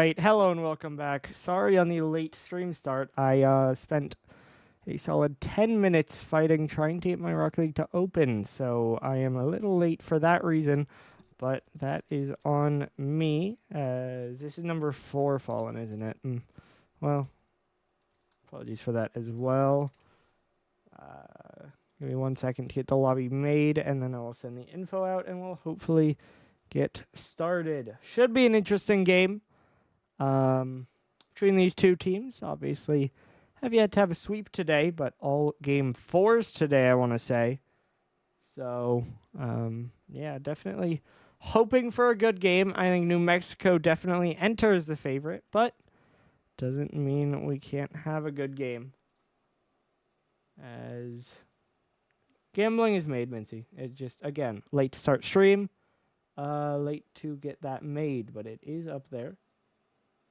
right, hello and welcome back. Sorry on the late stream start. I spent a solid 10 minutes fighting trying to get my Rocket League to open, so I am a little late for that reason, but that is on me, as this is number 4 Fallen, isn't it? Well, apologies for that as well. Give me 1 second to get the lobby made, and then I will send the info out, and we'll hopefully get started. Should be an interesting game between these two teams. Obviously, have yet to have a sweep today, but all game 4s today, I want to say. So, yeah, definitely hoping for a good game. I think New Mexico definitely enters the favorite, but doesn't mean we can't have a good game. As gambling is made, Mincy. It's just, again, late to start stream. Late to get that made, but it is up there.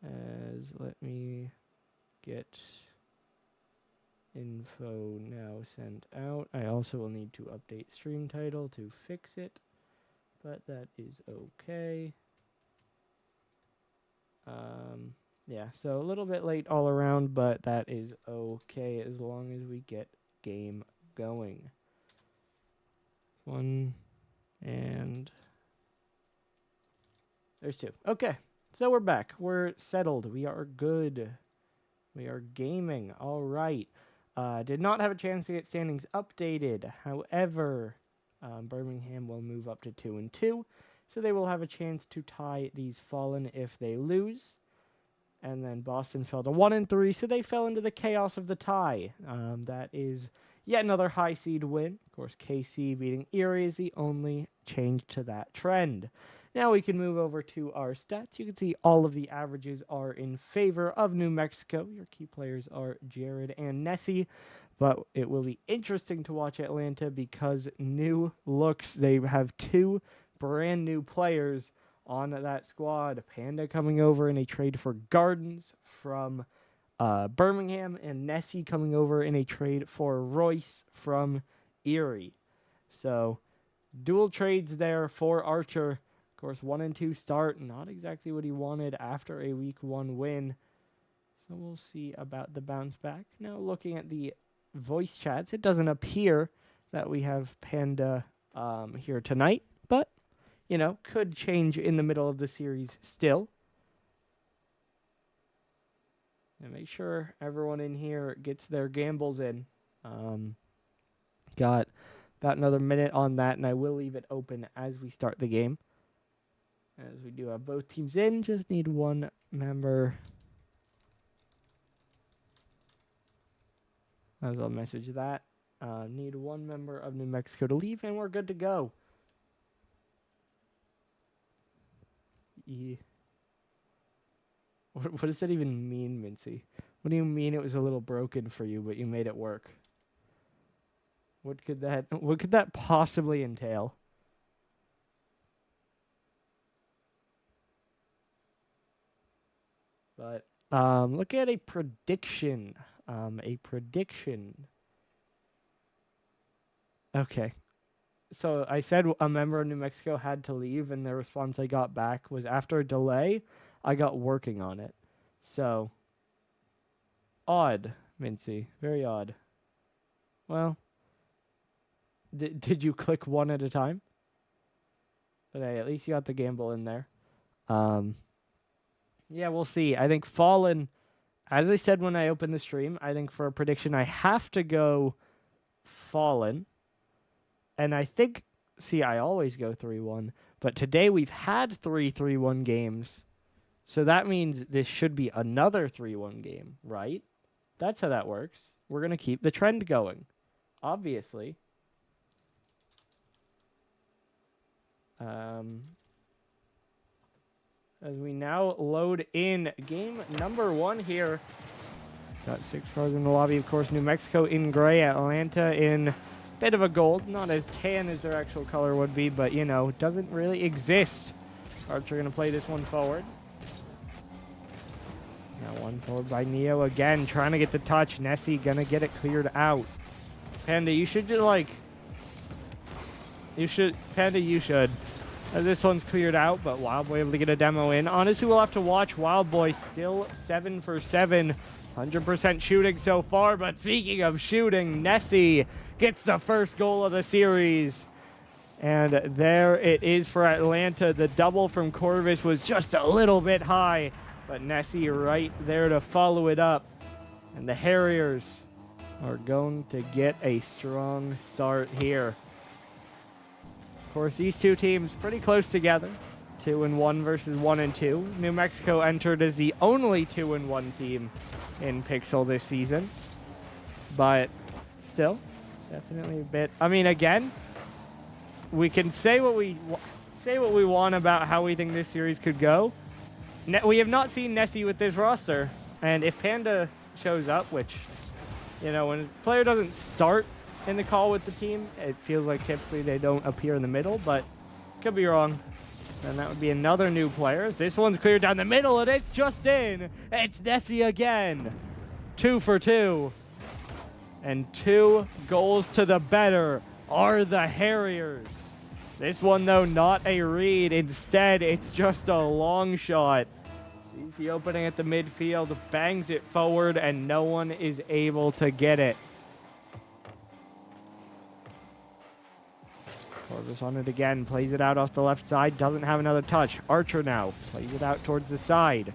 As let me get info now sent out. I also will need to update stream title to fix it, but that is okay. Yeah, so a little bit late all around, but that is okay as long as we get game going. One, and there's 2. Okay, so we're back. We're settled. We are good. We are gaming. All right. Did not have a chance to get standings updated. However, Birmingham will move up to 2-2, so they will have a chance to tie these Fallen if they lose. And then Boston fell to 1-3, so they fell into the chaos of the tie. That is yet another high seed win. Of course, KC beating Erie is the only change to that trend. Now we can move over to our stats. You can see all of the averages are in favor of New Mexico. Your key players are Jared and Nessie, but it will be interesting to watch Atlanta because new looks. They have 2 brand new players on that squad. Panda coming over in a trade for Gardens from Birmingham, and Nessie coming over in a trade for Royce from Erie. So dual trades there for Archer. Of course, 1-2 start, not exactly what he wanted after a week 1 win. So we'll see about the bounce back. Now looking at the voice chats, it doesn't appear that we have Panda here tonight, but you know, could change in the middle of the series still. And make sure everyone in here gets their gambles in. Got about another minute on that, and I will leave it open as we start the game. As we do have both teams in, just need 1 member. As I'll message that. Need 1 member of New Mexico to leave, and we're good to go. Yeah. What does that even mean, Mincy? What do you mean it was a little broken for you, but you made it work? What could that possibly entail? But look at a prediction. Okay. So I said a member of New Mexico had to leave, and the response I got back was after a delay, I got working on it. So, odd, Mincy. Very odd. Well, did you click 1 at a time? But hey, at least you got the gamble in there. Yeah, we'll see. I think Fallen, as I said when I opened the stream, I think for a prediction I have to go Fallen. And I think, see, I always go 3-1, but today we've had 3-3-1 games, so that means this should be another 3-1 game, right? That's how that works. We're going to keep the trend going, obviously. As we now load in game number 1 here. Got 6 cars in the lobby, of course. New Mexico in gray, Atlanta in bit of a gold, not as tan as their actual color would be, but you know, doesn't really exist. Archer gonna play this one forward. Now 1 forward by Neo again, trying to get the touch. Nessie gonna get it cleared out. Panda, you should just like, Panda, you should As this one's cleared out, but Wildboy able to get a demo in. Honestly, we'll have to watch. Wildboy still 7 for 7. 100% shooting so far, but speaking of shooting, Nessie gets the first goal of the series. And there it is for Atlanta. The double from Corvus was just a little bit high, but Nessie right there to follow it up. And the Harriers are going to get a strong start here. Of course, these two teams pretty close together. 2-1 versus 1-2. New Mexico entered as the only 2-1 team in Pixel this season. But still, definitely a bit. I mean, again, we can say what we want about how we think this series could go. We have not seen Nessie with this roster, and if Panda shows up, which, you know, when a player doesn't start in the call with the team, it feels like typically they don't appear in the middle, but could be wrong. And that would be another new player. This one's cleared down the middle, and it's just in. It's Nessie again. 2 for 2. And 2 goals to the better are the Harriers. This one, though, not a read. Instead, it's just a long shot. Sees the opening at the midfield, bangs it forward, and no one is able to get it. Corvus on it again, plays it out off the left side, doesn't have another touch. Archer now plays it out towards the side.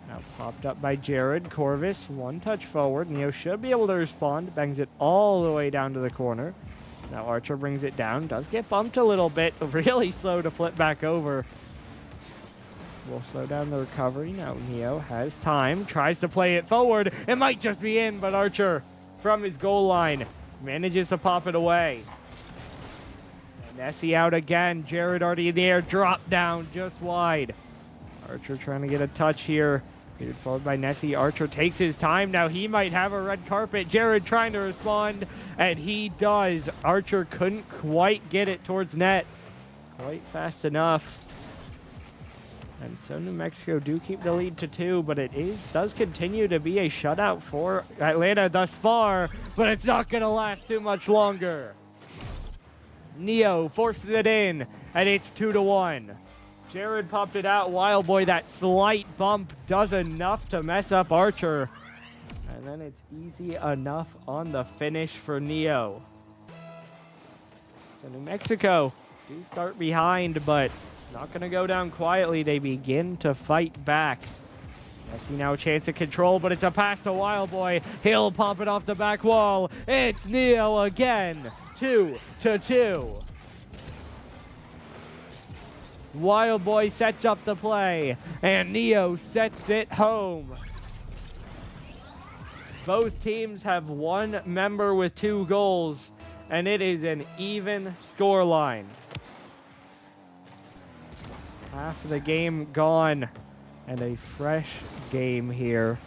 Now popped up by Jared. Corvus, one touch forward. Neo should be able to respond, bangs it all the way down to the corner. Now Archer brings it down, does get bumped a little bit, really slow to flip back over. We'll slow down the recovery. Now Neo has time, tries to play it forward. It might just be in, but Archer from his goal line manages to pop it away. Nessie out again. Jared already in the air. Drop down just wide. Archer trying to get a touch here. Cleared forward by Nessie. Archer takes his time. Now he might have a red carpet. Jared trying to respond, and he does. Archer couldn't quite get it towards net quite fast enough. And so New Mexico do keep the lead to 2, but it does continue to be a shutout for Atlanta thus far, but it's not going to last too much longer. Neo forces it in, and it's 2-1. Jared popped it out. Wildboy, that slight bump does enough to mess up Archer. And then it's easy enough on the finish for Neo. So New Mexico do start behind, but not going to go down quietly. They begin to fight back. Nessie now a chance of control, but it's a pass to Wildboy. He'll pop it off the back wall. It's Neo again. 2-2. Wildboy sets up the play, and Neo sets it home. Both teams have one member with 2 goals, and it is an even scoreline. Half of the game gone, and a fresh game here.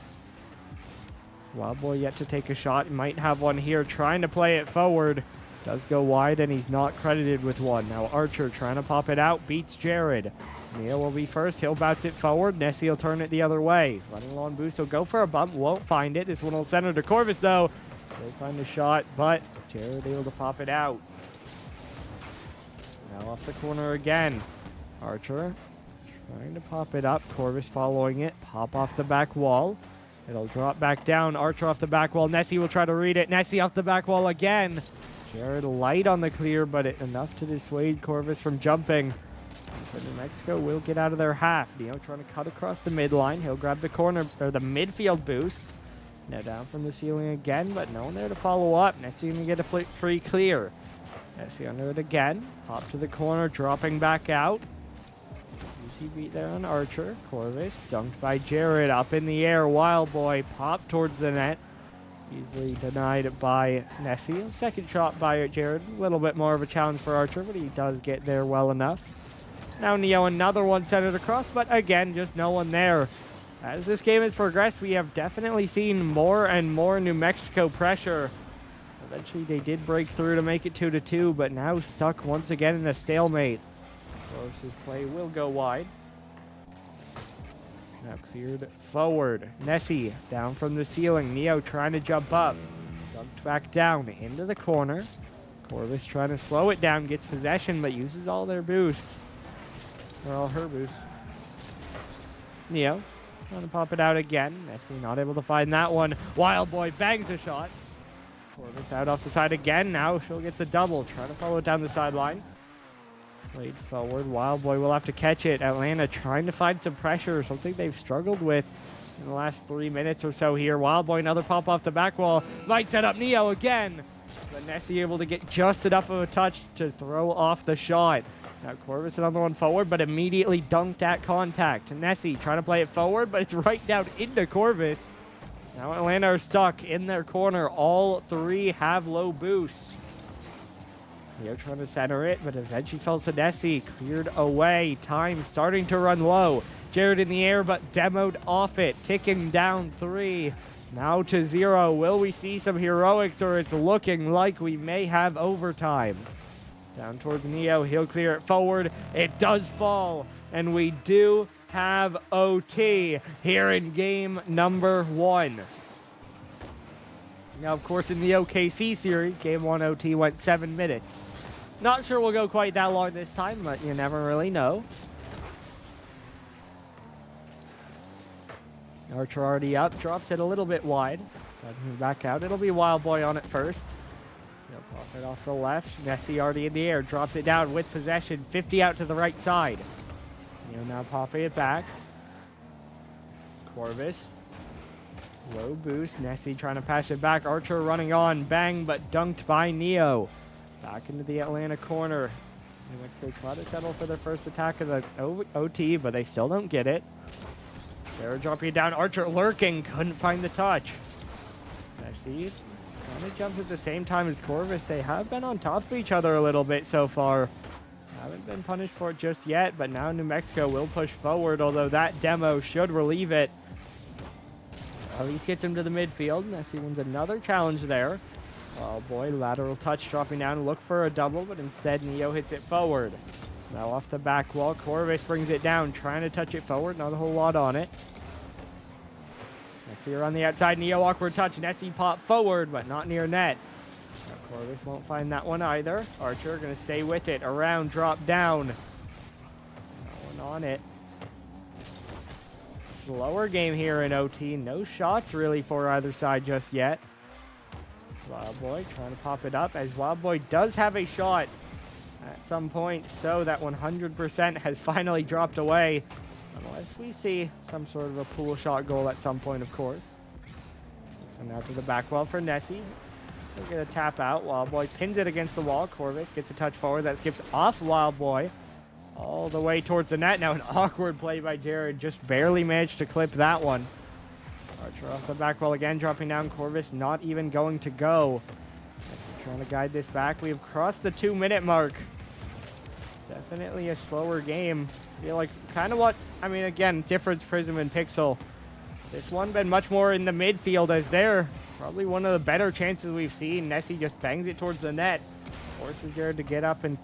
Wildboy yet to take a shot. He might have one here, trying to play it forward. Does go wide, and he's not credited with one. Now Archer trying to pop it out, beats Jared. Neo will be first. He'll bounce it forward. Nessie will turn it the other way. Running long boost. He'll go for a bump. Won't find it. This one will center to Corvus, though. They'll find a shot, but Jared able to pop it out. Now off the corner again. Archer trying to pop it up. Corvus following it. Pop off the back wall. It'll drop back down. Archer off the back wall. Nessie will try to read it. Nessie off the back wall again. Jared light on the clear, but enough to dissuade Corvus from jumping. So New Mexico will get out of their half. Neo trying to cut across the midline. He'll grab the corner, or the midfield boost. Now down from the ceiling again, but no one there to follow up. Nessie going to get a free clear. Nessie under it again. Pop to the corner, dropping back out. Easy beat there on Archer. Corvus dunked by Jared up in the air. Wildboy popped towards the net. Easily denied by Nessie. Second shot by Jared. A little bit more of a challenge for Archer, but he does get there well enough. Now Neo, another one centered across, but again, just no one there. As this game has progressed, we have definitely seen more and more New Mexico pressure. Eventually, they did break through to make it 2-2, but now stuck once again in a stalemate. Corvus' play will go wide. Now cleared forward. Nessie down from the ceiling. Neo trying to jump up. Dumped back down into the corner. Corvus trying to slow it down. Gets possession, but uses all their boosts. They're all her boosts. Neo trying to pop it out again. Nessie not able to find that one. Wild Boy bangs a shot. Corvus out off the side again. Now she'll get the double. Trying to follow it down the sideline. Played forward. Wild Boy will have to catch it. Atlanta trying to find some pressure. Something they've struggled with in the last 3 minutes or so here. Wild Boy, another pop off the back wall. Might set up Neo again. But Nessie able to get just enough of a touch to throw off the shot. Now Corvus another one forward, but immediately dunked at contact. Nessie trying to play it forward, but it's right down into Corvus. Now Atlanta are stuck in their corner. All three have low boosts. Neo trying to center it, but eventually falls to Nessie. Cleared away. Time starting to run low. Jared in the air, but demoed off it. Ticking down 3. Now to 0. Will we see some heroics, or it's looking like we may have overtime? Down towards Neo. He'll clear it forward. It does fall, and we do have OT here in game number 1. Now, of course, in the OKC series, game 1 OT went 7 minutes. Not sure we'll go quite that long this time, but you never really know. Archer already up, drops it a little bit wide. Back out. It'll be Wild Boy on it first. He'll pop it off the left. Nessie already in the air, drops it down with possession. 50 out to the right side. Now popping it back. Corvus. Low boost. Nessie trying to pass it back. Archer running on. Bang, but dunked by Neo. Back into the Atlanta corner. They try to settle for their first attack of the OT, but they still don't get it. They're dropping it down. Archer lurking. Couldn't find the touch. Nessie trying to jump at the same time as Corvus. They have been on top of each other a little bit so far. Haven't been punished for it just yet, but now New Mexico will push forward, although that demo should relieve it. At least gets him to the midfield. Nessie wins another challenge there. Oh boy, lateral touch dropping down. Look for a double, but instead Neo hits it forward. Now off the back wall, Corvus brings it down, trying to touch it forward. Not a whole lot on it. Nessie on the outside. Neo awkward touch. Nessie pop forward, but not near net. Now Corvus won't find that one either. Archer going to stay with it. Around, drop down. No one on it. Slower game here in OT. No shots really for either side just yet. Wild Boy trying to pop it up, as Wild Boy does have a shot at some point, so that 100% has finally dropped away. Unless we see some sort of a pool shot goal at some point, of course. So now to the back wall for Nessie. We'll get a tap out. Wild Boy pins it against the wall. Corvus gets a touch forward. That skips off Wild Boy all the way towards the net. Now an awkward play by Jared. Just barely managed to clip that one. Archer off the back wall again, dropping down. Corvus not even going to go. Trying to guide this back. We have crossed the 2-minute mark. Definitely a slower game. I feel like kind of what, I mean, again, difference Prism and Pixel. This one been much more in the midfield, as they're probably one of the better chances we've seen. Nessie just bangs it towards the net. Forces Jared to get up and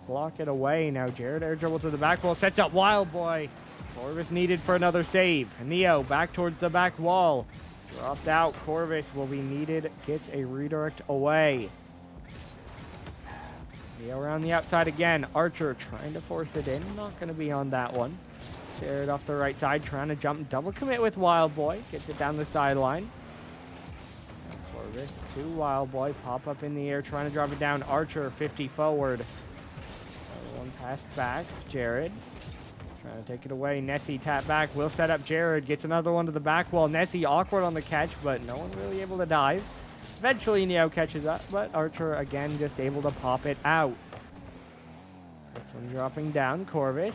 block it away. Now Jared air dribble to the back wall, sets up Wild Boy. Corvus needed for another save. Neo back towards the back wall. Dropped out. Corvus will be needed. Gets a redirect away. Neo around the outside again. Archer trying to force it in. Not going to be on that one. Jared off the right side, trying to jump. Double commit with Wild Boy. Gets it down the sideline. Corvus to Wild Boy. Pop up in the air, trying to drop it down. Archer 50 forward. One pass back. Jared trying to take it away. Nessie tap back. Will set up Jared. Gets another one to the back wall. Nessie awkward on the catch, but no one really able to dive. Eventually Neo catches up, but Archer again just able to pop it out. This one dropping down. Corvus.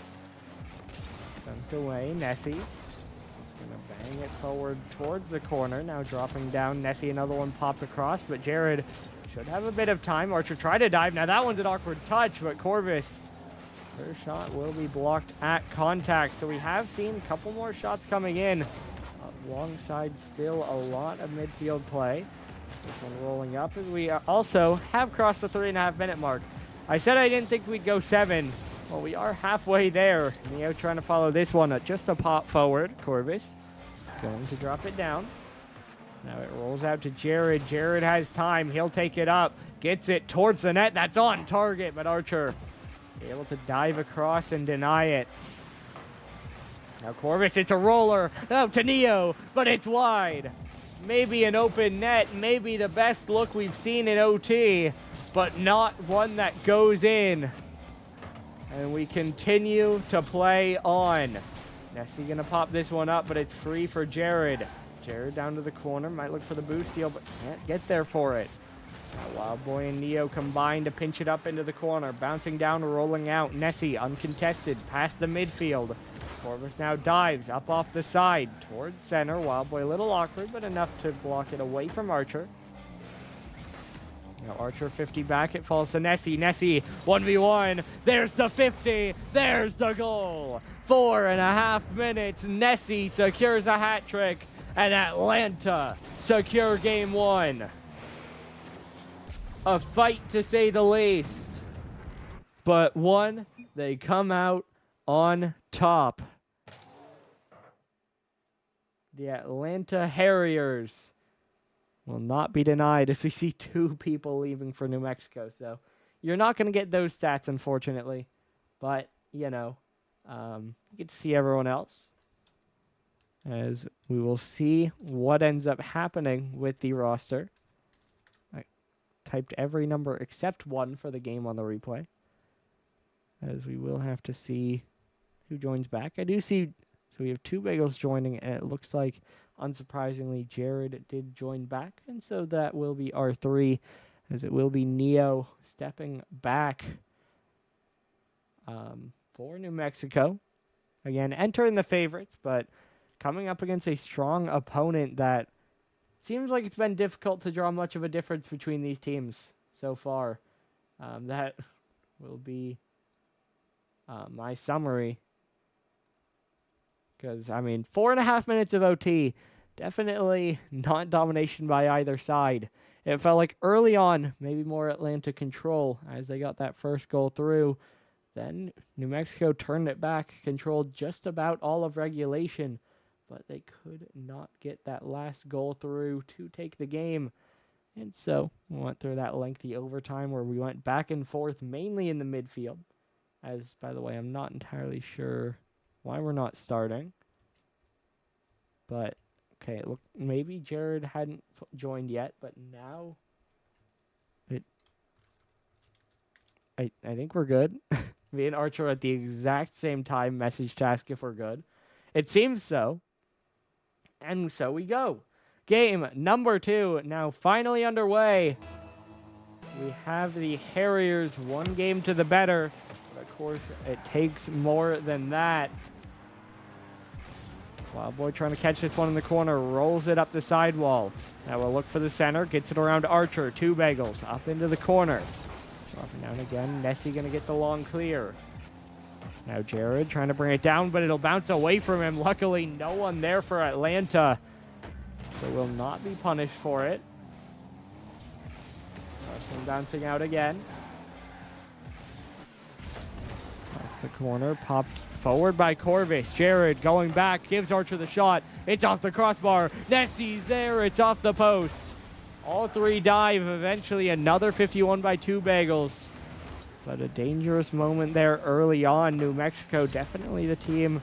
Dunked away. Nessie. Just going to bang it forward towards the corner. Now dropping down. Nessie another one popped across, but Jared should have a bit of time. Archer tried to dive. Now that one's an awkward touch, but Corvus, her shot will be blocked at contact. So we have seen a couple more shots coming in. Alongside still a lot of midfield play. This one rolling up as we also have crossed the 3.5-minute mark. I said I didn't think we'd go 7. Well, we are halfway there. Neo trying to follow this one. Just a pop forward. Corvus going to drop it down. Now it rolls out to Jared. Jared has time. He'll take it up. Gets it towards the net. That's on target, but Archer able to dive across and deny it. Now Corvus, it's a roller. Oh, to Neo, but it's wide. Maybe an open net, maybe the best look we've seen in OT, but not one that goes in. And we continue to play on. Nessie gonna pop this one up, but it's free for Jared. Jared down to the corner, might look for the boost steal, but can't get there for it. Now Wild Boy and Neo combine to pinch it up into the corner. Bouncing down, rolling out. Nessie uncontested, past the midfield. Corvus now dives up off the side towards center. Wild Boy a little awkward, but enough to block it away from Archer. Now Archer 50 back, it falls to Nessie. Nessie 1v1, there's the 50, there's the goal. 4.5 minutes, Nessie secures a hat trick, and Atlanta secure game one. A fight to say the least, but one, they come out on top. The Atlanta Harriers will not be denied as we see 2 people leaving for New Mexico. So you're not going to get those stats, unfortunately. But, you know, you get to see everyone else as we will see what ends up happening with the roster. I typed every number except 1 for the game on the replay, as we will have to see who joins back. I do see, so we have 2 bagels joining, and it looks like, unsurprisingly, Jared did join back, and so that will be R3, as it will be Neo stepping back for New Mexico. Again, entering the favorites, but coming up against a strong opponent that seems like it's been difficult to draw much of a difference between these teams so far. That will be my summary. Because, I mean, 4.5 minutes of OT, definitely not domination by either side. It felt like early on, maybe more Atlanta control as they got that first goal through. Then New Mexico turned it back, controlled just about all of regulation, but they could not get that last goal through to take the game. And so we went through that lengthy overtime where we went back and forth, mainly in the midfield. As, by the way, I'm not entirely sure why we're not starting. But, okay, look, maybe Jared hadn't joined yet, but now I think we're good. Me and Archer at the exact same time message task if we're good. It seems so. And so we go. Game number 2 now finally underway. We have the Harriers 1 game to the better. But of course, it takes more than that. Wild Boy trying to catch this one in the corner. Rolls it up the sidewall. Now we'll look for the center. Gets it around Archer. 2 bagels. Up into the corner. Dropping down again. Nessie going to get the long clear. Now Jared trying to bring it down, but it'll bounce away from him. Luckily, no one there for Atlanta. So will not be punished for it. Russell bouncing out again. That's the corner. Popped forward by Corvus. Jared going back. Gives Archer the shot. It's off the crossbar. Nessie's there. It's off the post. All 3 dive. Eventually another 51 by 2 bagels. But a dangerous moment there early on. New Mexico definitely the team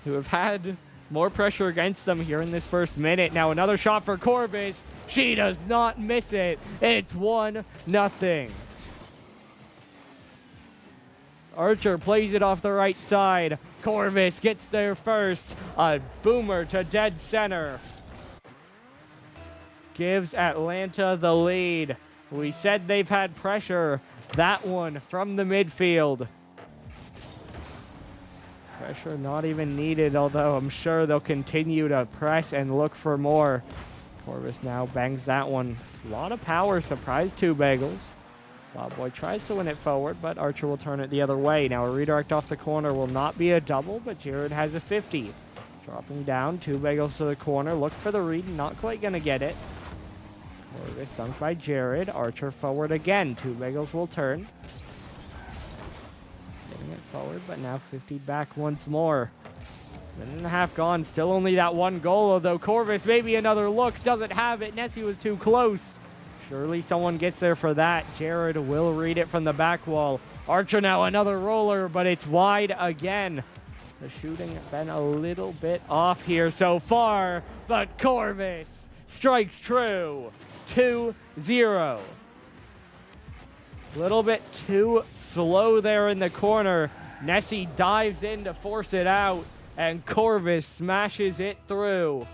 who have had more pressure against them here in this first minute. Now another shot for Corvus. She does not miss it. It's 1-0. Archer plays it off the right side. Corvus gets there first. A boomer to dead center. Gives Atlanta the lead. We said they've had pressure. That one from the midfield. Pressure not even needed, although I'm sure they'll continue to press and look for more. Corvus now bangs that one. A lot of power. Surprise 2 bagels. Wild Boy tries to win it forward, but Archer will turn it the other way. Now a redirect off the corner will not be a double, but Jared has a 50. Dropping down, 2 bagels to the corner. Look for the read, not quite going to get it. Corvus sunk by Jared. Archer forward again. 2 bagels will turn. Getting it forward, but now 50 back once more. Minute and a half gone. Still only that 1 goal, although Corvus maybe another look. Doesn't have it. Nessie was too close. Surely someone gets there for that. Jared will read it from the back wall. Archer now another roller, but it's wide again. The shooting has been a little bit off here so far, but Corvus strikes true. 2-0. A little bit too slow there in the corner. Nessie dives in to force it out, and Corvus smashes it through.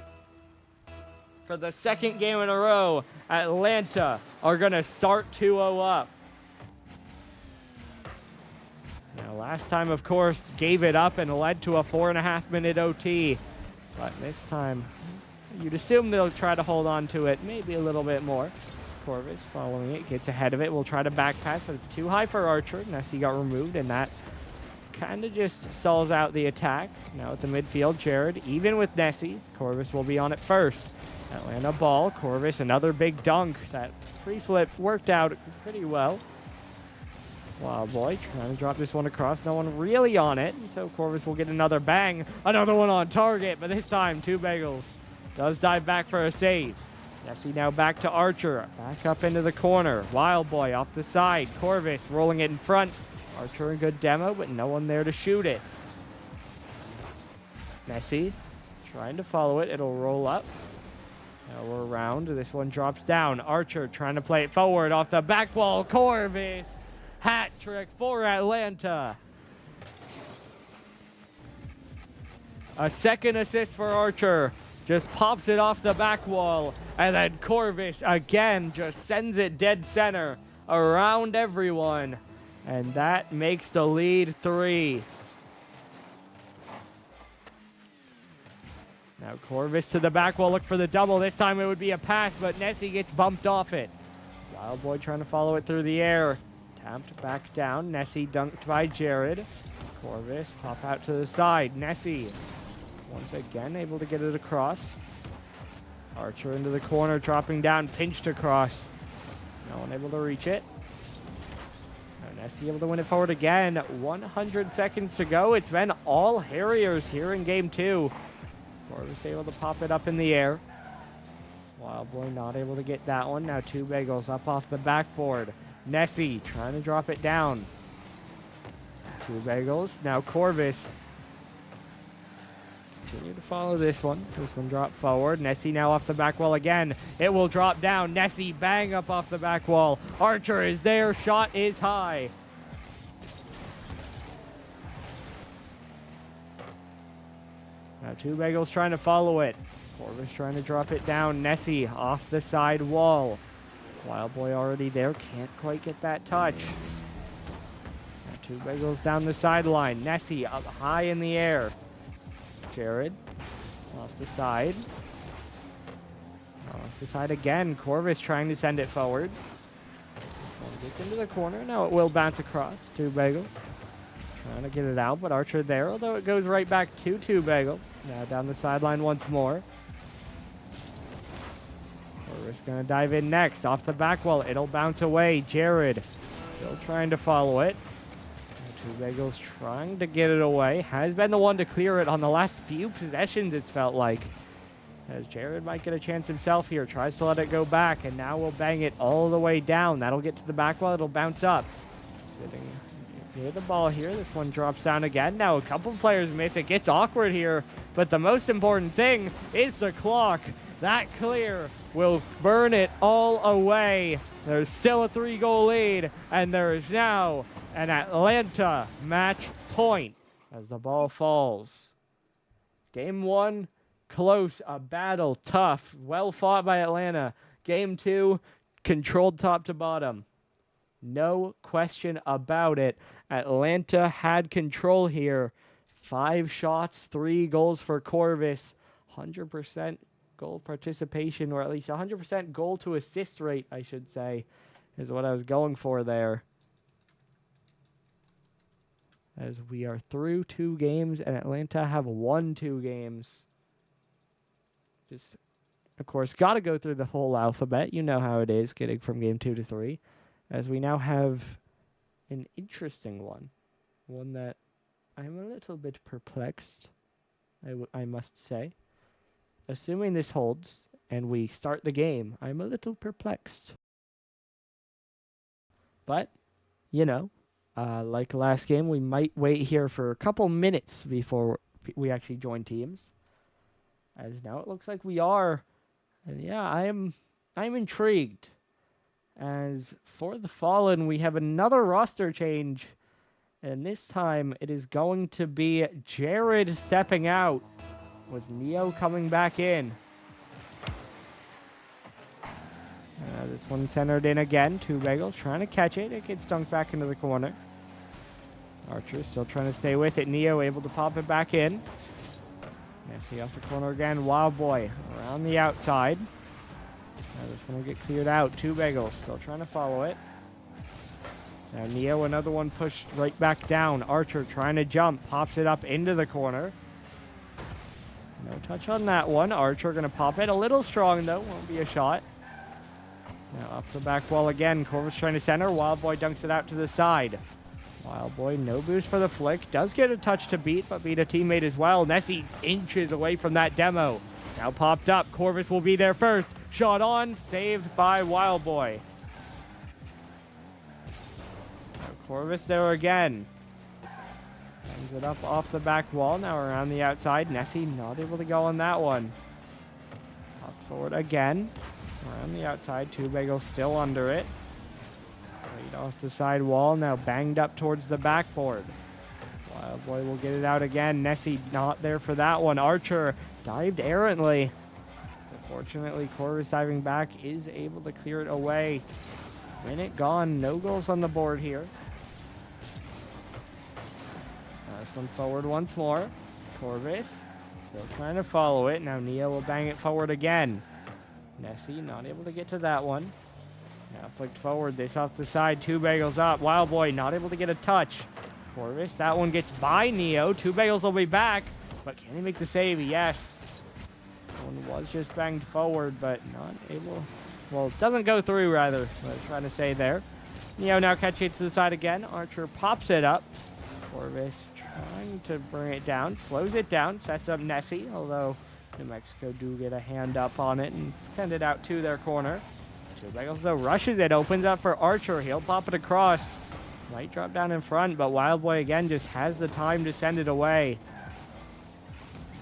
For the second game in a row, Atlanta are going to start 2-0 up. Now, last time, of course, gave it up and led to a 4.5-minute OT. But this time, you'd assume they'll try to hold on to it maybe a little bit more. Corvus following it, gets ahead of it, will try to back pass, but it's too high for Archer. Nessie got removed, and that kind of just stalls out the attack. Now at the midfield, Jared, even with Nessie, Corvus will be on it first. Atlanta ball, Corvus, another big dunk. That pre-flip worked out pretty well. Wild Boy trying to drop this one across. No one really on it, so Corvus will get another bang. Another one on target, but this time, Two Bagels does dive back for a save. Nessie now back to Archer. Back up into the corner. Wild Boy off the side. Corvus rolling it in front. Archer a good demo, but no one there to shoot it. Nessie trying to follow it. It'll roll up. Now we're around. This one drops down. Archer trying to play it forward off the back wall. Corvus. Hat trick for Atlanta. A second assist for Archer. Just pops it off the back wall. And then Corvus again just sends it dead center around everyone. And that makes the lead 3. Now Corvus to the back wall, look for the double. This time it would be a pass, but Nessie gets bumped off it. Wild Boy trying to follow it through the air. Tapped back down. Nessie dunked by Jared. Corvus pop out to the side. Nessie once again able to get it across. Archer into the corner, dropping down, pinched across. No one able to reach it. Nessie able to win it forward again. 100 seconds to go. It's been all Harriers here in game 2. Corvus able to pop it up in the air. Wild Boy not able to get that one. Now Two Bagels up off the backboard. Nessie trying to drop it down. Two Bagels. Now Corvus. Continue to follow this one. This one dropped forward. Nessie now off the back wall again. It will drop down. Nessie bang up off the back wall. Archer is there. Shot is high. Now Two Bagels trying to follow it. Corvus trying to drop it down. Nessie off the side wall. Wild Boy already there. Can't quite get that touch. Now Two Bagels down the sideline. Nessie up high in the air. Jared off the side. Off the side again. Corvus trying to send it forward. Gets into the corner. Now it will bounce across. Two Bagels trying to get it out, but Archer there, although it goes right back to Two Bagels. Now down the sideline once more. Corvus going to dive in next. Off the back wall. It'll bounce away. Jared still trying to follow it. Two Bagels trying to get it away. Has been the one to clear it on the last few possessions, it's felt like. As Jared might get a chance himself here. Tries to let it go back, and now we'll bang it all the way down. That'll get to the back wall. It'll bounce up. Sitting near the ball here. This one drops down again. Now a couple of players miss. It gets awkward here, but the most important thing is the clock. That clear will burn it all away. There's still a 3-goal lead, and there is now an Atlanta match point as the ball falls. Game 1, close, a battle, tough, well fought by Atlanta. Game 2, controlled top to bottom. No question about it. Atlanta had control here. 5 shots, 3 goals for Corvus. 100% goal participation, or at least 100% goal to assist rate, I should say, is what I was going for there. As we are through 2 games, and Atlanta have won 2 games. Just, of course, got to go through the whole alphabet. You know how it is, getting from game 2 to 3. As we now have an interesting one. One that I'm a little bit perplexed, I must say. Assuming this holds, and we start the game, I'm a little perplexed. But, you know, like last game, we might wait here for a couple minutes before we actually join teams. As now it looks like we are. And yeah, I'm intrigued. As for the Fallen, we have another roster change. And this time it is going to be Jared stepping out with Neo coming back in. This one centered in again. Two Bagels trying to catch it. It gets dunked back into the corner. Archer still trying to stay with it. Neo able to pop it back in. Nessie off the corner again. Wild Boy around the outside. Now this one will get cleared out. Two Bagels still trying to follow it. Now Neo, another one pushed right back down. Archer trying to jump. Pops it up into the corner. No touch on that one. Archer going to pop it. A little strong though. Won't be a shot. Now up the back wall again. Corvus trying to center. Wild Boy dunks it out to the side. Wild Boy, no boost for the flick. Does get a touch to beat, but beat a teammate as well. Nessie inches away from that demo. Now popped up. Corvus will be there first. Shot on. Saved by Wild Boy. Now Corvus there again. Ends it up off the back wall. Now around the outside. Nessie not able to go on that one. Up forward again. Around the outside. Two Bagels still under it. Right off the side wall. Now banged up towards the backboard. Wild Boy will get it out again. Nessie not there for that one. Archer dived errantly. Fortunately, Corvus diving back is able to clear it away. Minute gone. No goals on the board here. This one forward once more. Corvus still trying to follow it. Now Neo will bang it forward again. Nessie not able to get to that one. Now flicked forward. This off the side. Two Bagels up. Wild Boy not able to get a touch. Corvus, that one gets by Neo. Two Bagels will be back. But can he make the save? Yes. One was just banged forward, but not able. Well, doesn't go through, rather. I was trying to say there. Neo now catching it to the side again. Archer pops it up. Corvus trying to bring it down. Slows it down. Sets up Nessie, although New Mexico do get a hand up on it and send it out to their corner. Two Bagels, though, rushes it. Opens up for Archer. He'll pop it across. Might drop down in front, but Wild Boy, again, just has the time to send it away.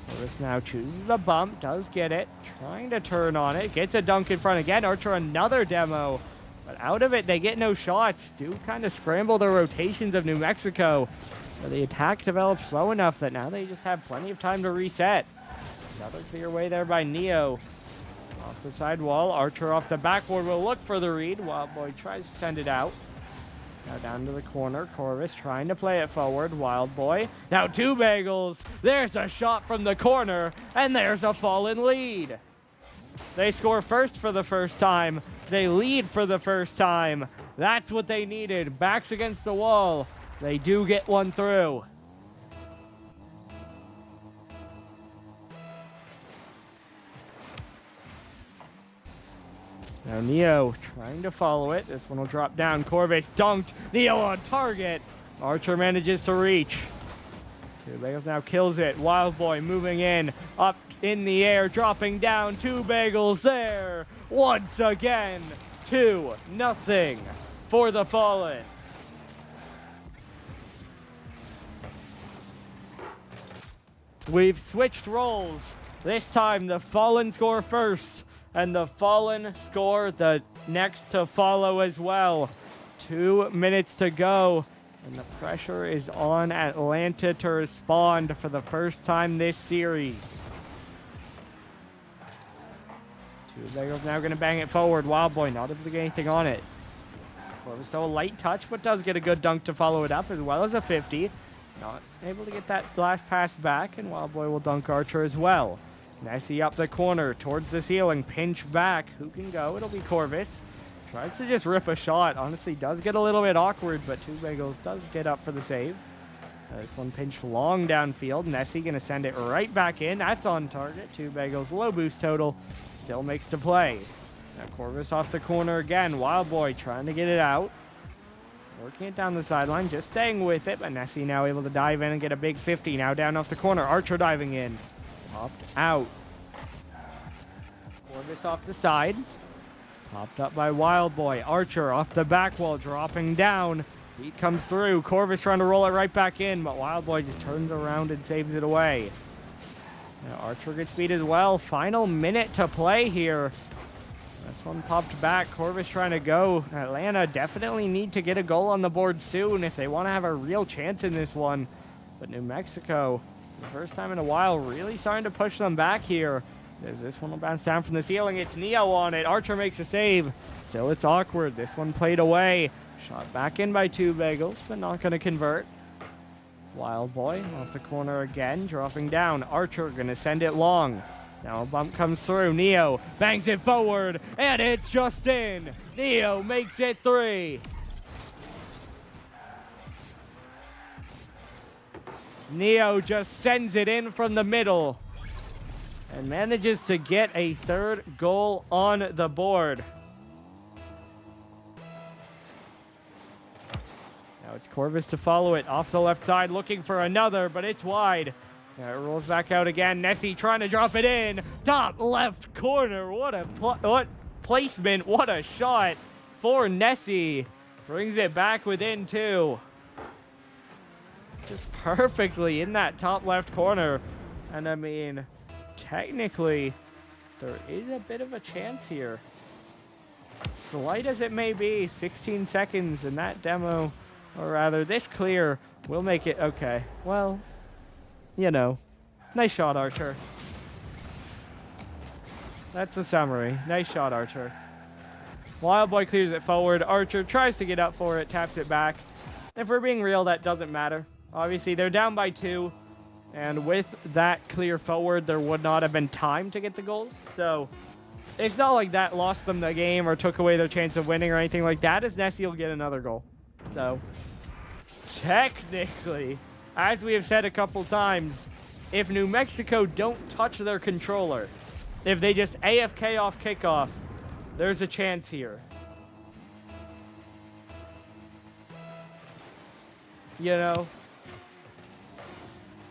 Corvus now chooses the bump, does get it, trying to turn on it, gets a dunk in front again. Archer, another demo, but out of it, they get no shots. Do kind of scramble the rotations of New Mexico. So the attack develops slow enough that now they just have plenty of time to reset. Another clear way there by Neo. Off the side wall, Archer off the backboard will look for the read. Wild Boy tries to send it out. Now down to the corner. Corvus trying to play it forward. Wild Boy. Now two Bagels. There's a shot from the corner. And there's a Fallen lead. They score first for the first time. They lead for the first time. That's what they needed. Backs against the wall. They do get one through. Now Neo trying to follow it. This one will drop down. Corvus dunked. Neo on target. Archer manages to reach. Two Bagels now kills it. Wild Boy moving in. Up in the air. Dropping down. Two Bagels there. Once again. 2-0 for the Fallen. We've switched roles. This time the Fallen score first. And the Fallen score the next to follow as well. 2 minutes to go. And the pressure is on Atlanta to respond for the first time this series. Two Bagels now going to bang it forward. Wild Boy not able to get anything on it. Corvus, so a light touch, but does get a good dunk to follow it up, as well as a 50. Not able to get that last pass back, and Wild Boy will dunk Archer as well. Nessie up the corner, towards the ceiling, pinch back. Who can go? It'll be Corvus. Tries to just rip a shot. Honestly, does get a little bit awkward, but Two Bagels does get up for the save. This one pinched long downfield. Nessie going to send it right back in. That's on target. Two Bagels, low boost total. Still makes the play. Now Corvus off the corner again. Wild Boy trying to get it out. Working it down the sideline, just staying with it, but Nessie now able to dive in and get a big 50. Now down off the corner. Archer diving in. Popped out. Corvus off the side. Popped up by Wild Boy. Archer off the back wall, dropping down. Beat comes through. Corvus trying to roll it right back in, but Wild Boy just turns around and saves it away. Now Archer gets beat as well. Final minute to play here. This one popped back. Corvus trying to go. Atlanta definitely need to get a goal on the board soon if they want to have a real chance in this one. But New Mexico, for the first time in a while, really starting to push them back here. As this one will bounce down from the ceiling. It's Neo on it. Archer makes a save. Still, it's awkward. This one played away. Shot back in by Two Bagels, but not going to convert. Wild Boy off the corner again, dropping down. Archer going to send it long. Now a bump comes through. Neo bangs it forward, and it's just in. Neo makes it 3. Neo just sends it in from the middle and manages to get a 3rd goal on the board. Now it's Corvus to follow it off the left side, looking for another, but it's wide. Now it rolls back out again. Nessie trying to drop it in. Top left corner. What placement. What a shot for Nessie. Brings it back within 2. Just perfectly in that top left corner. And I mean, technically, there is a bit of a chance here. Slight as it may be, 16 seconds in that demo, or rather this clear will make it okay. Well, you know, nice shot, Archer. That's the summary. Nice shot, Archer. Wild Boy clears it forward. Archer tries to get up for it, taps it back. If we're being real, that doesn't matter. Obviously, they're down by 2. And with that clear forward, there would not have been time to get the goals. So it's not like that lost them the game or took away their chance of winning or anything like that, as Nessie will get another goal. So technically, as we have said a couple times, if New Mexico don't touch their controller, if they just AFK off kickoff, there's a chance here. You know?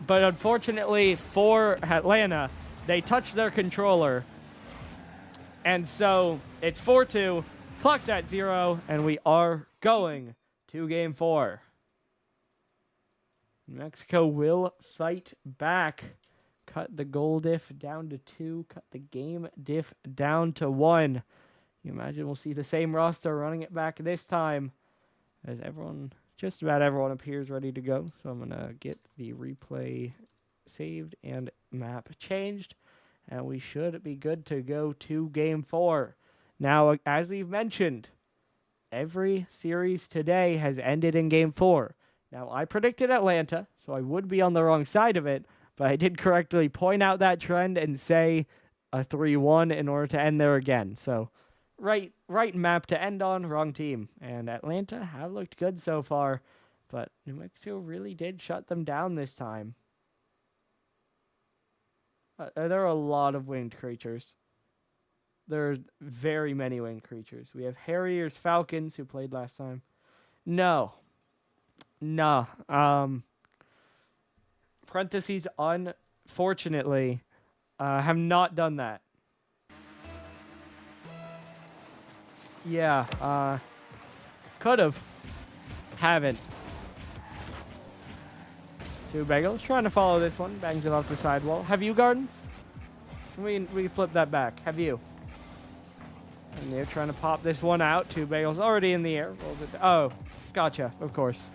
But unfortunately for Atlanta, they touched their controller. And so it's 4-2, clock's at 0, and we are going to game 4. Mexico will fight back. Cut the goal diff down to 2. Cut the game diff down to 1. You imagine we'll see the same roster running it back this time as everyone, just about everyone, appears ready to go. So I'm going to get the replay saved and map changed, and we should be good to go to game 4. Now, as we've mentioned, every series today has ended in game 4. Now, I predicted Atlanta, so I would be on the wrong side of it, but I did correctly point out that trend and say a 3-1 in order to end there again. So, right map to end on, wrong team. And Atlanta have looked good so far, but New Mexico really did shut them down this time. There are a lot of winged creatures. There's very many winged creatures. We have Harriers, Falcons, who played last time. No. Parentheses, unfortunately, have not done that. Yeah, could have. Haven't. Two Bagels trying to follow this one. Bangs it off the sidewall. Have you gardens? We flip that back. Have you? And they're trying to pop this one out. Two Bagels already in the air. Rolls it. Oh, gotcha. Of course.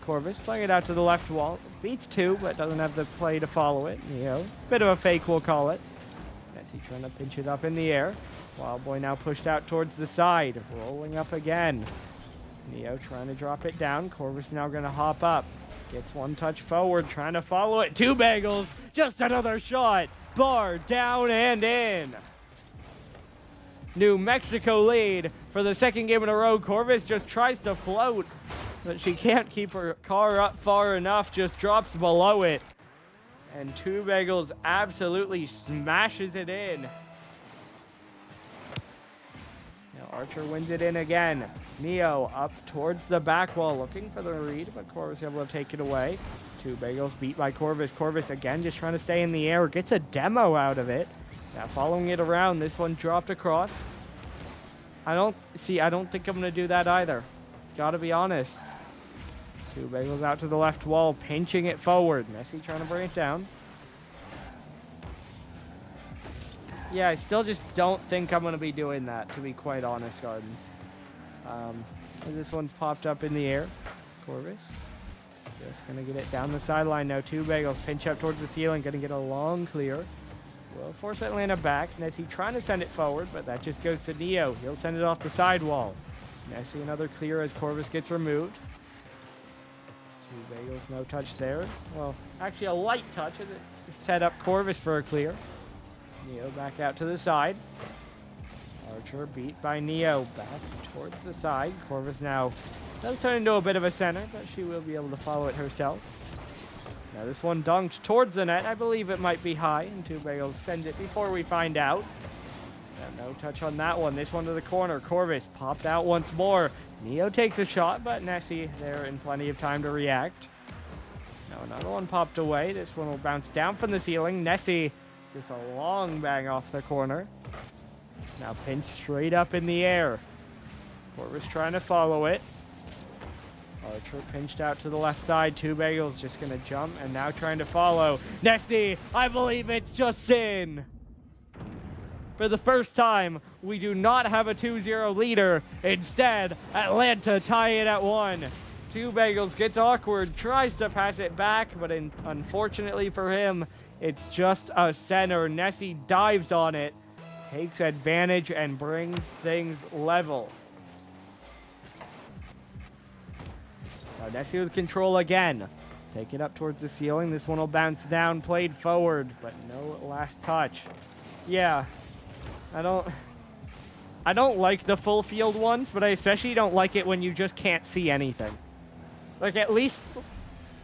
Corvus playing it out to the left wall. Beats 2, but doesn't have the play to follow it. Bit of a fake, we'll call it. Nessie trying to pinch it up in the air. Wild Boy now pushed out towards the side. Rolling up again. Neo trying to drop it down. Corvus now going to hop up. Gets one touch forward, trying to follow it. Two Bagels. Just another shot. Bar down and in. New Mexico lead for the second game in a row. Corvus just tries to float, but she can't keep her car up far enough. Just drops below it. And Two Bagels absolutely smashes it in. Now Archer wins it in again. Neo up towards the back wall, looking for the read, but Corvus able to take it away. Two Bagels beat by Corvus. Corvus again just trying to stay in the air. Gets a demo out of it. Now following it around, this one dropped across. I don't think I'm going to do that either. Gotta be honest. 2 bagels out to the left wall, pinching it forward. Nessie trying to bring it down. Yeah, I still just don't think I'm going to be doing that, to be quite honest, Gardens. This one's popped up in the air. Corvus. Just going to get it down the sideline now. 2 bagels pinch up towards the ceiling. Going to get a long clear. Will force Atlanta back. Nessie trying to send it forward, but that just goes to Neo. He'll send it off the sidewall. Nessie another clear as Corvus gets removed. 2 bagels, no touch there. Well, actually a light touch as it set up Corvus for a clear. Neo back out to the side. Archer beat by Neo back towards the side. Corvus now does turn into a bit of a center, but she will be able to follow it herself. Now this one dunked towards the net. I believe it might be high, and 2 bagels send it before we find out. No touch on that one. This one to the corner. Corvus popped out once more. Neo takes a shot, but Nessie there in plenty of time to react. Now another one popped away. This one will bounce down from the ceiling. Nessie just a long bang off the corner. Now pinched straight up in the air. Corvus trying to follow it. Archer pinched out to the left side. 2 bagels just going to jump and now trying to follow. Nessie, I believe it's just in. For the first time, we do not have a 2-0 leader. Instead, Atlanta tie it at 1. 2 bagels gets awkward, tries to pass it back, but unfortunately for him, it's just a center. Nessie dives on it, takes advantage, and brings things level. Now Nessie with control again. Take it up towards the ceiling. This one will bounce down, played forward, but no last touch. Yeah, I don't like the full field ones, but I especially don't like it when you just can't see anything. Like, at least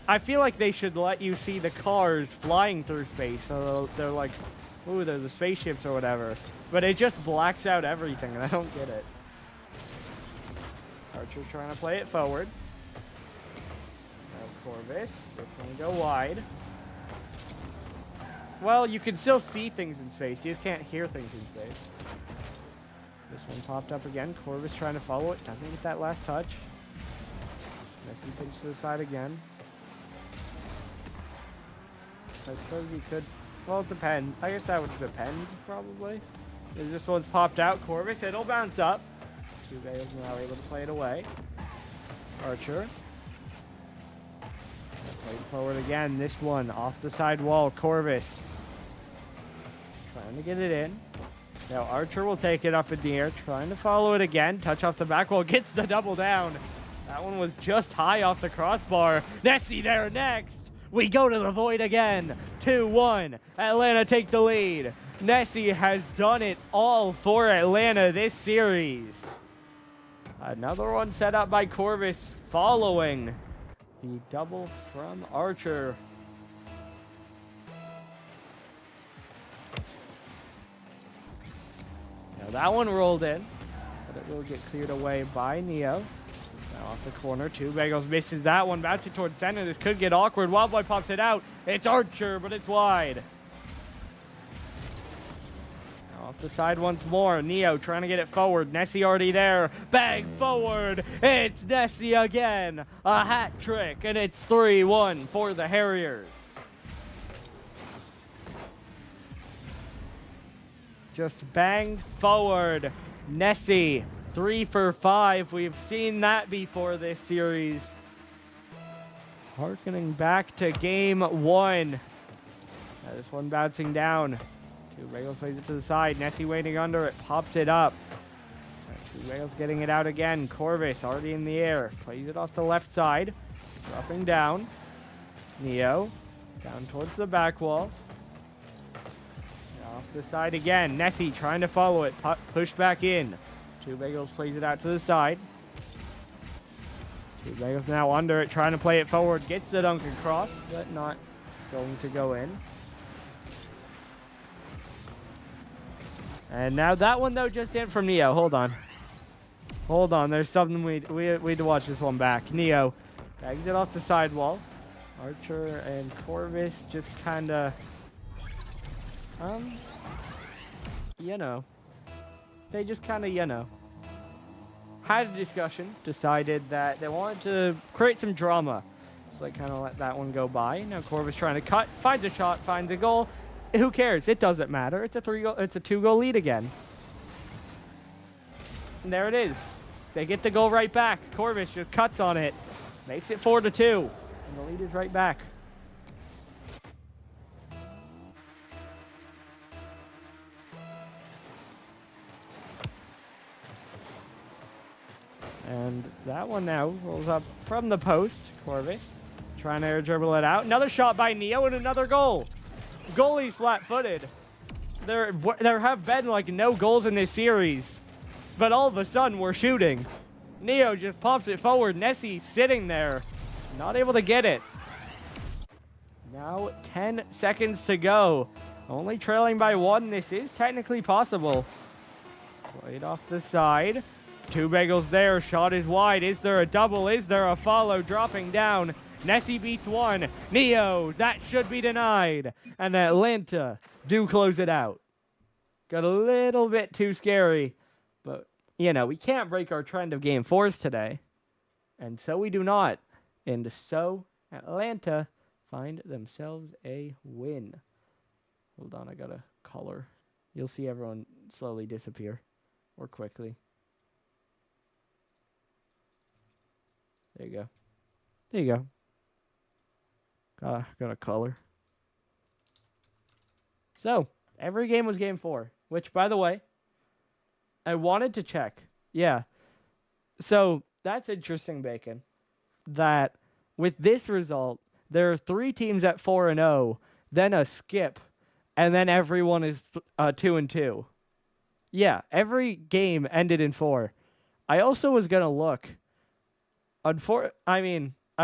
I feel like they should let you see the cars flying through space. So they're like, ooh, they're the spaceships or whatever. But it just blacks out everything, and I don't get it. Archer trying to play it forward. Now Corvus, this one go wide. Well, you can still see things in space. You just can't hear things in space. This one popped up again. Corvus trying to follow it. Doesn't get that last touch. Nessie pinch to the side again. I suppose he could. Well, it depends. I guess that would depend, probably. If this one's popped out, Corvus, it'll bounce up. 2 bagels now able to play it away. Archer. Played forward again. This one off the side wall. Corvus. Trying to get it in. Now Archer will take it up in the air. Trying to follow it again. Touch off the back wall. Gets the double down. That one was just high off the crossbar. Nessie there next. We go to the void again. 2-1. Atlanta take the lead. Nessie has done it all for Atlanta this series. Another one set up by Corvus following the double from Archer. Now that one rolled in, but it will get cleared away by Neo. Now off the corner, 2 bagels misses that one, bouncing towards center. This could get awkward. Wildboy pops it out. It's Archer, but it's wide. Now off the side once more. Neo trying to get it forward. Nessie already there. Bang forward. It's Nessie again. A hat trick, and it's 3-1 for the Harriers. Just banged forward. Nessie, 3 for 5. We've seen that before this series. Harkening back to game 1. Now this one bouncing down. 2 bagels plays it to the side. Nessie waiting under it. Pops it up. Now 2 bagels getting it out again. Corvus already in the air. Plays it off the left side. Dropping down. Neo down towards the back wall. Off the side again. Nessie trying to follow it. Push back in. 2 bagels plays it out to the side. 2 bagels now under it, trying to play it forward. Gets the dunk across, but not going to go in. And now that one, though, just in from Neo. Hold on. Hold on. There's something we need to watch this one back. Neo bags it off the sidewall. Archer and Corvus just kind of... you know. They just kind of, you know. had a discussion, decided that they wanted to create some drama. So they kind of let that one go by. Now Corvus trying to cut, finds a shot, finds a goal. Who cares? It doesn't matter. It's a 2-goal lead again. And there it is. They get the goal right back. Corvus just cuts on it. Makes it 4-2. And the lead is right back. And that one now rolls up from the post. Corvus trying to air dribble it out. Another shot by Neo and another goal. Goalie's flat-footed. There have been like no goals in this series, but all of a sudden we're shooting. Neo just pops it forward. Nessie sitting there, not able to get it. Now 10 seconds to go. Only trailing by 1. This is technically possible. Played off the side. 2 bagels there. Shot is wide. Is there a double? Is there a follow? Dropping down. Nessie beats 1. Neo, that should be denied. And Atlanta do close it out. Got a little bit too scary. But, you know, we can't break our trend of game 4s today. And so we do not. And so Atlanta find themselves a win. Hold on, I got a color. You'll see everyone slowly disappear. Or quickly. There you go. There you go. Got a color. So, every game was game 4. Which, by the way, I wanted to check. Yeah. So, that's interesting, Bacon. That with this result, there are 3 teams at 4-0, then a skip, and then everyone is 2-2. Yeah, every game ended in 4. I also was going to look. I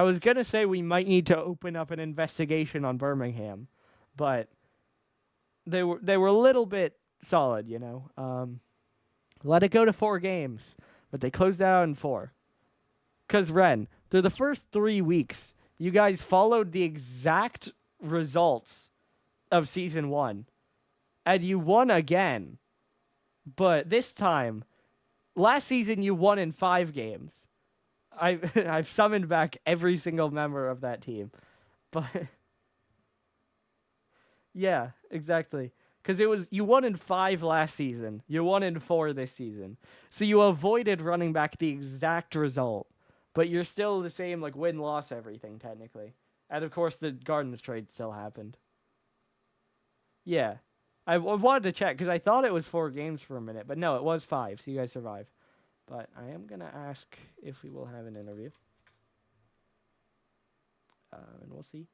was going to say we might need to open up an investigation on Birmingham, but they were a little bit solid, you know. Let it go to 4 games, but they closed out in 4. Because, Ren, through the first 3 weeks, you guys followed the exact results of Season 1, and you won again. But this time, last season you won in 5 games. I've summoned back every single member of that team. But yeah, exactly. Because you won in 5 last season. You won in 4 this season. So you avoided running back the exact result. But you're still the same, like, win-loss everything, technically. And, of course, the Gardens trade still happened. Yeah. I wanted to check, because I thought it was 4 games for a minute. But no, it was 5, so you guys survived. But I am going to ask if we will have an interview. And we'll see.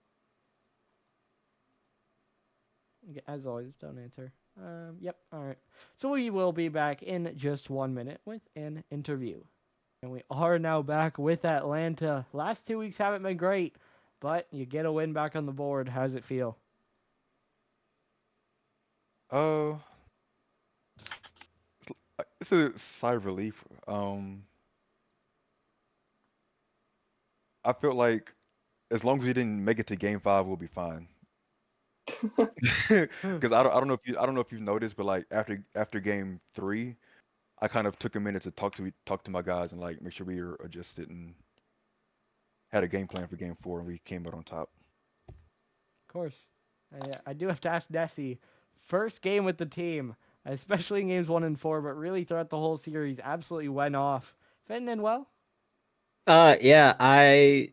As always, don't answer. Yep, all right. So we will be back in just 1 minute with an interview. And we are now back with Atlanta. Last 2 weeks haven't been great, but you get a win back on the board. How does it feel? It's a sigh of relief. I felt like as long as we didn't make it to game 5, we'll be fine. Because I don't know if you've noticed, but like after game 3, I kind of took a minute to talk to my guys and like make sure we were adjusted and had a game plan for game 4, and we came out on top. Of course. I do have to ask Nessie. First game with the team, especially in games 1 and 4, but really throughout the whole series, absolutely went off. Fitting in well? Yeah, I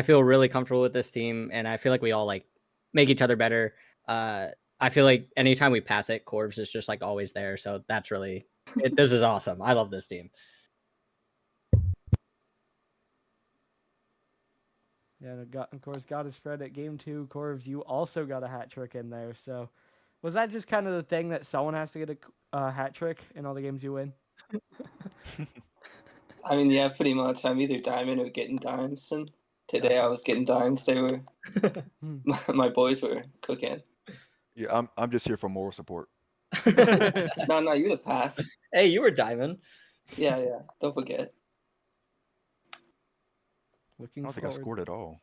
feel really comfortable with this team, and I feel like we all like make each other better. I feel like anytime we pass it, Corvs is just like always there. So that's really this is awesome. I love this team. Yeah, and of course, got a spread at game 2. Corvs, you also got a hat trick in there. So was that just kind of the thing that someone has to get a hat trick in all the games you win? I mean, yeah, pretty much. I'm either diamond or getting dimes, and today I was getting dimes. They were my boys were cooking. Yeah, I'm just here for moral support. No, you the pass. Hey, you were diamond. Yeah. Don't forget. I don't think I scored at all.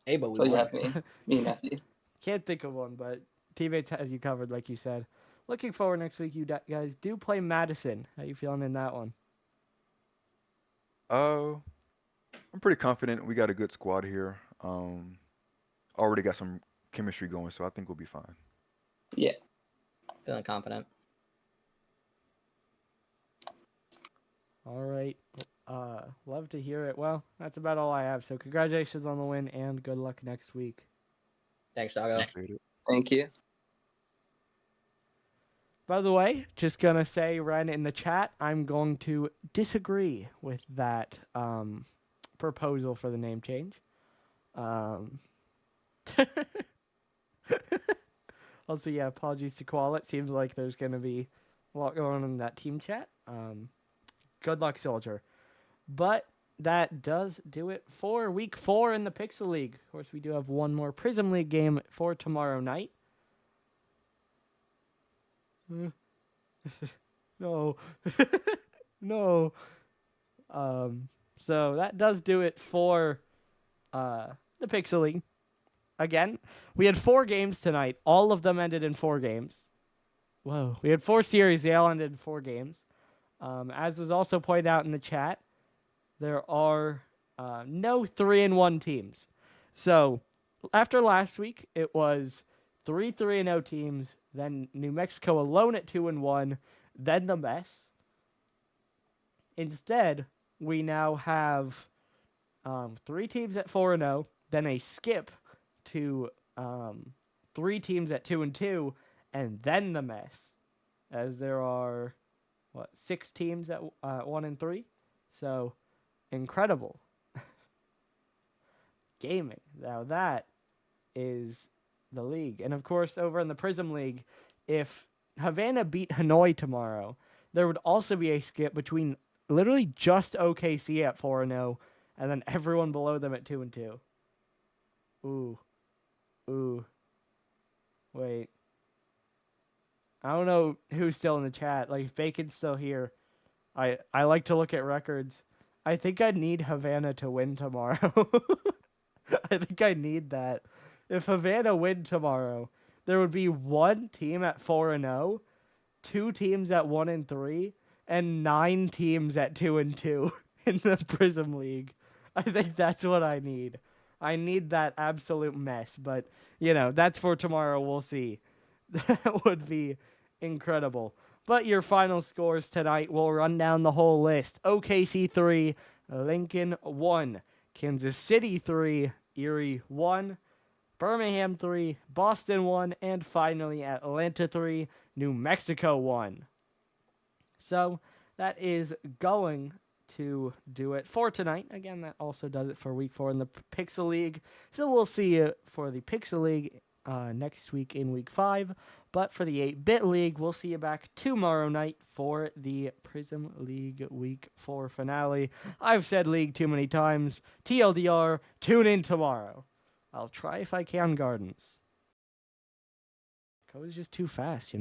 Hey, but we So you won. have me, Nessie. Can't think of one, but teammates had you covered, like you said. looking forward next week. You guys do play Madison. How you feeling in that one? I'm pretty confident we got a good squad here. Already got some chemistry going, so I think we'll be fine. Yeah. Feeling confident. All right. Love to hear it. Well, that's about all I have. So congratulations on the win and good luck next week. Thanks, Doggo. Appreciate it. Thank you. By the way, just gonna say, Ren, in the chat, I'm going to disagree with that proposal for the name change. Also, yeah, apologies to Koala. It seems like there's gonna be a lot going on in that team chat. Good luck, Soldier. But that does do it for week 4 in the Pixel League. Of course, we do have one more Prism League game for tomorrow night. No. No. So that does do it for the Pixel League. Again, we had 4 games tonight. All of them ended in 4 games. Whoa. We had 4 series. They all ended in 4 games. As was also pointed out in the chat, there are no 3-1 teams. So after last week, it was 3 3-0 teams, then New Mexico alone at 2-1, then the mess. Instead, we now have 3 teams at 4-0, then a skip to 3 teams at 2-2, and then the mess, as there are 6 teams at 1-3. So incredible. Gaming. Now that is the league. And of course, over in the Prism League, if Havana beat Hanoi tomorrow, there would also be a skip between literally just OKC at 4-0 and then everyone below them at 2-2. Ooh. Wait. I don't know who's still in the chat. Like, if Bacon's still here, I like to look at records. I think I need Havana to win tomorrow. I think I need that. If Havana win tomorrow, there would be 1 team at 4-0, 2 teams at 1-3, and 9 teams at 2-2 in the Prism League. I think that's what I need. I need that absolute mess, but that's for tomorrow. We'll see. That would be incredible. But your final scores tonight, we'll run down the whole list. OKC 3, Lincoln 1, Kansas City 3, Erie 1, Birmingham 3, Boston 1, and finally Atlanta 3, New Mexico 1. So that is going to do it for tonight. Again, that also does it for week 4 in the Pixel League. So we'll see you for the Pixel League next week in week 5. But for the 8-Bit League, we'll see you back tomorrow night for the Prism League week 4 finale. I've said league too many times. TLDR, tune in tomorrow. I'll try if I can, Gardens. Goes just too fast,